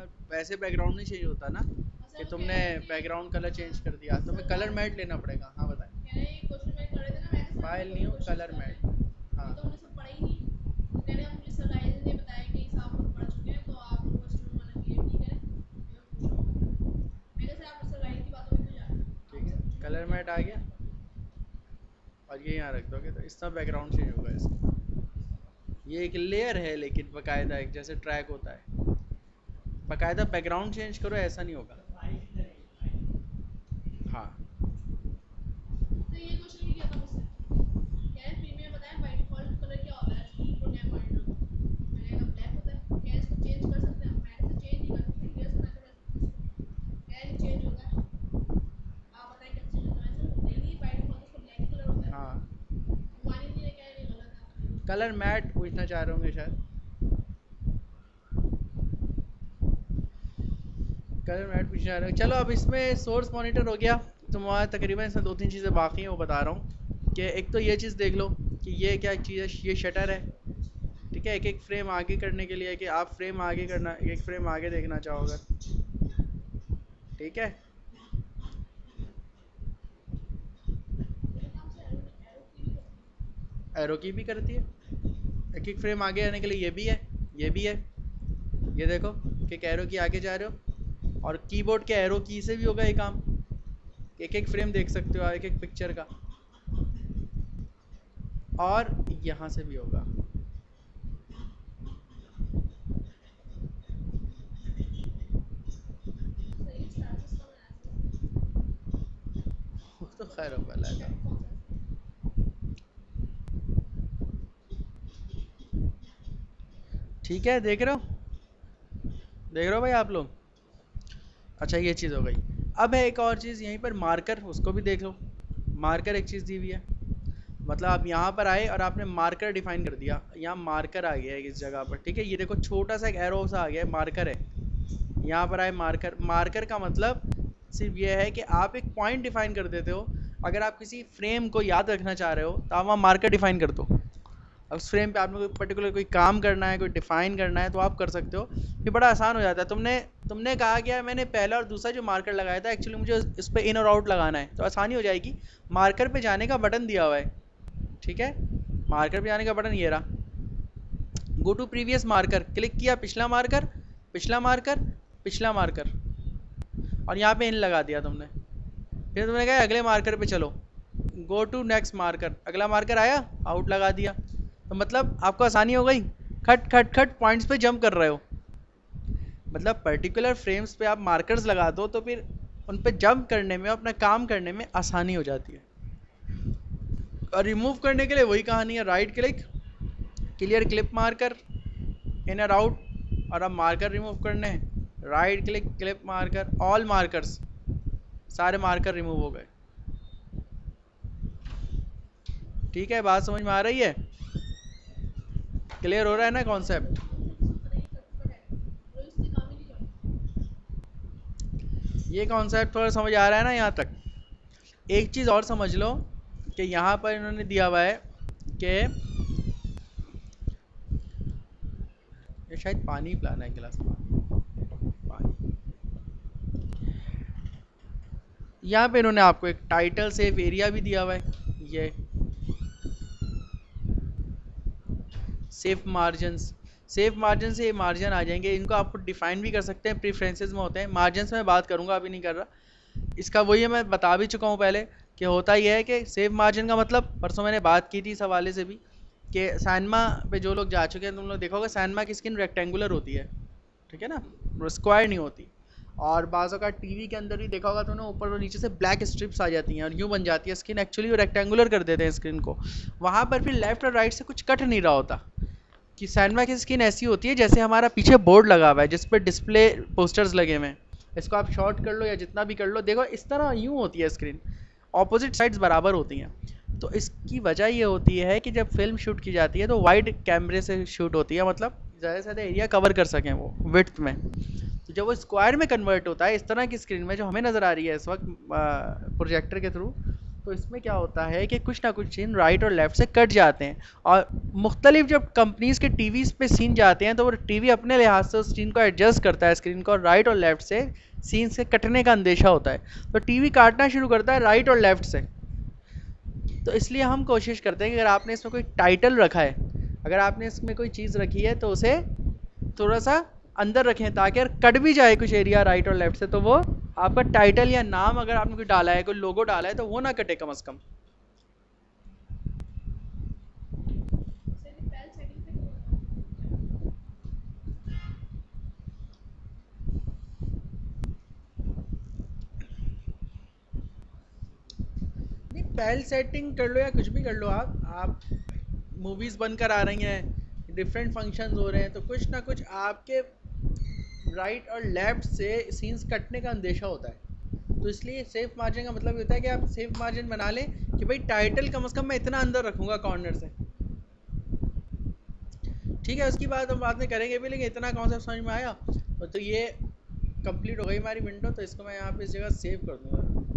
और वैसे बैकग्राउंड नहीं चेंज होता ना कि तुमने बैकग्राउंड कलर चेंज कर दिया, तुम्हें कलर मैट लेना पड़ेगा। हाँ बताएं। File new color matte. हाँ ठीक है, कलर मैट आ गया और ये यहाँ रख दोगे तो इस तरह बैकग्राउंड चेंज होगा इसका। ये एक लेयर है लेकिन बकायदा, एक जैसे ट्रैक होता है, बकायदा बैकग्राउंड चेंज करो ऐसा नहीं होगा। हाँ हाँ, कलर मैट पूछना चाह रहे होंगे शायद। कलर मैट पूछना चाह रहे हो, चलो अब इसमें सोर्स मॉनिटर हो गया। तो वहाँ तकरीबन इसमें दो तीन चीज़ें बाकी हैं, वो बता रहा हूँ कि एक तो ये चीज़ देख लो कि ये क्या चीज़ है, ये शटर है। ठीक है, एक एक फ्रेम आगे करने के लिए कि आप फ्रेम आगे करना, एक एक फ्रेम आगे देखना चाहोगे। ठीक है, एरो की भी करती है, एक एक फ्रेम आगे आने के लिए ये भी है, ये भी है। ये देखो कि एक एरो की आगे जा रहे हो, और कीबोर्ड के एरो की से भी होगा ये काम, एक एक फ्रेम देख सकते हो एक एक पिक्चर का, और यहाँ से भी होगा। वो तो खैर वाला है। ठीक है, देख रहे हो भाई आप लोग। अच्छा ये चीज़ हो गई। अब है एक और चीज़ यहीं पर, मार्कर, उसको भी देख लो। मार्कर एक चीज़ दी हुई है, मतलब आप यहाँ पर आए और आपने मार्कर डिफाइन कर दिया, यहाँ मार्कर आ गया है इस जगह पर। ठीक है, ये देखो छोटा सा एक एरो सा आ गया है, मार्कर है। यहाँ पर आए मार्कर, मार्कर का मतलब सिर्फ ये है कि आप एक पॉइंट डिफाइन कर देते हो। अगर आप किसी फ्रेम को याद रखना चाह रहे हो तो आप वहाँ मार्कर डिफाइन कर दो। अब उस फ्रेम पे आपने कोई पर्टिकुलर कोई काम करना है, कोई डिफाइन करना है, तो आप कर सकते हो। ये बड़ा आसान हो जाता है। तुमने कहा क्या, मैंने पहला और दूसरा जो मार्कर लगाया था एक्चुअली मुझे इस पर इन और आउट लगाना है, तो आसानी हो जाएगी। मार्कर पे जाने का बटन दिया हुआ है। ठीक है, मार्कर पे जाने का बटन ये रहा, go to previous marker, click किया, पिछला मार्कर, पिछला मार्कर, पिछला मार्कर, और यहाँ पे इन लगा दिया तुमने। फिर तुमने कहा अगले मार्कर पे चलो, गो टू नेक्स्ट मार्कर, अगला मार्कर आया, आउट लगा दिया। तो मतलब आपको आसानी हो गई, खट खट खट पॉइंट्स पे जंप कर रहे हो। मतलब पर्टिकुलर फ्रेम्स पे आप मार्कर्स लगा दो तो फिर उन पे जंप करने में, अपना काम करने में आसानी हो जाती है। और रिमूव करने के लिए वही कहानी है, right click, clear clip marker, in और आउट, और अब मार्कर रिमूव करने हैं, right click clip marker, all markers, सारे मार्कर रिमूव हो गए। ठीक है, बात समझ में आ रही है, क्लियर हो रहा है ना कॉन्सेप्ट। ये कॉन्सेप्ट थोड़ा समझ आ रहा है ना यहाँ तक। एक चीज़ और समझ लो कि यहाँ पर इन्होंने दिया हुआ है कि ये शायद पानी पिलाना है, गिलास पानी। यहाँ पे इन्होंने आपको एक टाइटल सेव एरिया भी दिया हुआ है, ये सेफ मार्जिन। सेफ मार्जिन से ये मार्जिन आ जाएंगे, इनको आपको डिफाइन भी कर सकते हैं, प्रीफ्रेंसेस में होते हैं। मार्जिन में मैं बात करूंगा, अभी नहीं कर रहा। इसका वही है, मैं बता भी चुका हूँ पहले कि होता ही है कि सेफ मार्जिन का मतलब, परसों मैंने बात की थी इस हवाले से भी, कि सैनमा पे जो लोग जा चुके हैं तुम लोग देखा होगा, सैनमा की स्किन रेक्टेंगुलर होती है। ठीक है ना, स्क्वायर नहीं होती। और बाज़ों का टीवी के अंदर भी देखा होगा तुमने, ऊपर और नीचे से ब्लैक स्ट्रिप्स आ जाती हैं और यूँ बन जाती है स्किन, एक्चुअली वो रेक्टेंगुलर कर देते हैं स्क्रीन को। वहाँ पर फिर लेफ्ट और राइट से कुछ कट नहीं रहा होता, कि सैंडमा की स्किन ऐसी होती है जैसे हमारा पीछे बोर्ड लगा हुआ है जिस पर डिस्प्ले पोस्टर्स लगे हुए हैं। इसको आप शॉर्ट कर लो या जितना भी कर लो, देखो इस तरह यूँ होती है स्क्रीन, ऑपोजिट साइड्स बराबर होती हैं। तो इसकी वजह ये होती है कि जब फिल्म शूट की जाती है तो वाइड कैमरे से शूट होती है, मतलब ज़्यादा से ज़्यादा एरिया कवर कर सकें वो विड्थ में। तो जब वो स्क्वायर में कन्वर्ट होता है इस तरह की स्क्रीन में जो हमें नज़र आ रही है इस वक्त प्रोजेक्टर के थ्रू, तो इसमें क्या होता है कि कुछ ना कुछ सीन राइट और लेफ्ट से कट जाते हैं, और मुख्तलिफ जब कंपनीज के टीवी पे सीन जाते हैं तो वो टीवी अपने लिहाज से उस सीन को एडजस्ट करता है, स्क्रीन को, और राइट और लेफ्ट से सीन से कटने का अंदेशा होता है, तो टीवी काटना शुरू करता है राइट और लेफ्ट से। तो इसलिए हम कोशिश करते हैं कि अगर आपने इसमें कोई टाइटल रखा है, अगर आपने इसमें कोई चीज़ रखी है तो उसे थोड़ा सा अंदर रखें, ताकि अगर कट भी जाए कुछ एरिया राइट और लेफ्ट से तो वो आपका टाइटल या नाम अगर आपने कोई डाला है, कोई लोगो डाला है, तो वो ना कटे कम से कम। नहीं, पहल सेटिंग कर लो या कुछ भी कर लो, आप मूवीज़ बनकर आ रही हैं, डिफरेंट फंक्शंस हो रहे हैं, तो कुछ ना कुछ आपके राइट और लेफ्ट से सीन्स कटने का अंदेशा होता है। तो इसलिए सेफ मार्जिन का मतलब ये होता है कि आप सेफ मार्जिन बना लें कि भाई टाइटल कम से कम मैं इतना अंदर रखूँगा कॉर्नर से। ठीक है, उसकी बात हम बाद में करेंगे भी, लेकिन इतना कॉन्सेप्ट समझ में आया। तो ये कंप्लीट हो गई हमारी विंडो, तो इसको मैं यहाँ पे इस जगह सेव कर दूँगा।